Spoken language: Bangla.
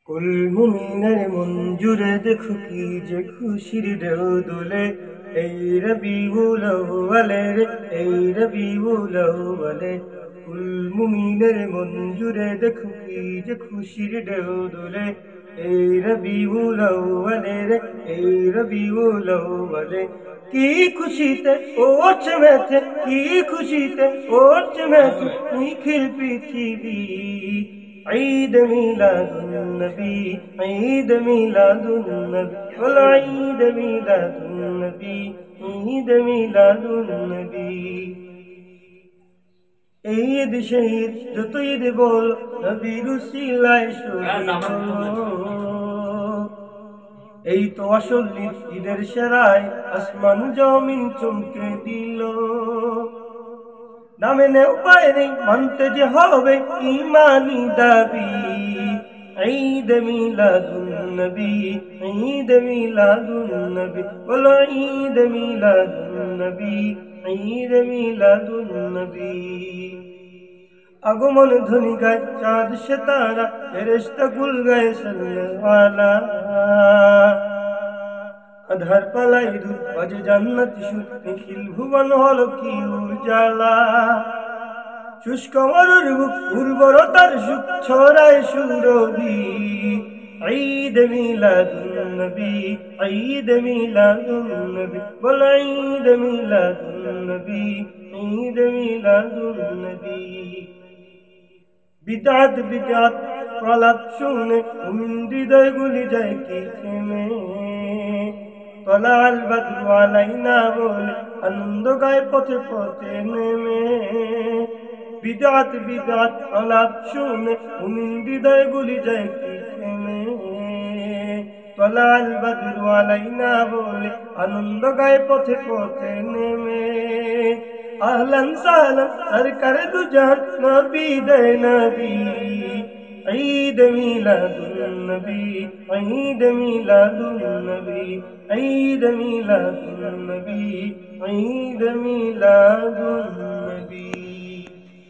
কুল মুমিনের মন জুড়ে দেখো কি যে খুশির ঢেউ দোলে, এই রবিউল আউয়ালে রে, এই রবিউল আউয়ালে। কুল মুমিনের মন জুড়ে দেখো কি যে খুশির ঢেউ দোলে, এই রবিউল আউয়ালে রে, এই রবিউল আউয়ালে। কি খুশিতে ওঠে মেতে, কি খুশিতে ওঠে মেতে নিখিল পৃথিবী। عيد ميلاد النبي، عيد ميلاد النبي، والعيد ميلاد النبي، عيد ميلاد النبي। ঈদ শহীদ যত ঈদ বল, নবীর উসিলায় শহীদ হলো। এই তো আসল ঈদের সেরায় আসমান জমিন চমকে দিল। না মেনে উপায় নেই, মানতে যে হবে ইমানি দাবি। ঈদ মিলাদুন নবী, ঈদ মিলাদুন নবী, বলো ঈদ মিলাদুন নবী, ঈদ মিলাদুন নবী। আগমন ধ্বনি গায় চাঁদ সিতারা, ফেরেশতা গুল গায় সাল্লাল্লাহু। আধার পালাই দুধ বাজে জান্নাতি সুর, নিখিল ভুবন হলো কি উজালা। শুষ্ক মরুর বুক উর্বরতার সুখ ছড়ায় সুরভি। ঈদ মিলাদুন নবী, ঈদ মিলাদুন নবী, বল ঈদ মিলাদুন নবী, ঈদ মিলাদুন নবী। বিদআত বিদআত প্রলাপ শুনে মুমিন হৃদয়গুলি যায় কি থেমে। তলাল বদরু আলাইনা বলে আনন্দ গায় পথে পথে নেমে। বিদআত বিদআত প্রলাপ শুনে মুমিন হৃদয়গুলি যায় কি থেমে। তলাল বদরু আলাইনা বলে আনন্দ গায় পথে পথে নেমে। আহলান সাহলান সরকার দু জাহান নবী দে নবী। ঈদ মিলাদুন নবী, ঈদ মিলাদুন নবী, ঈদ মিলাদুন নবী, ঈদ মিলাদুন নবী।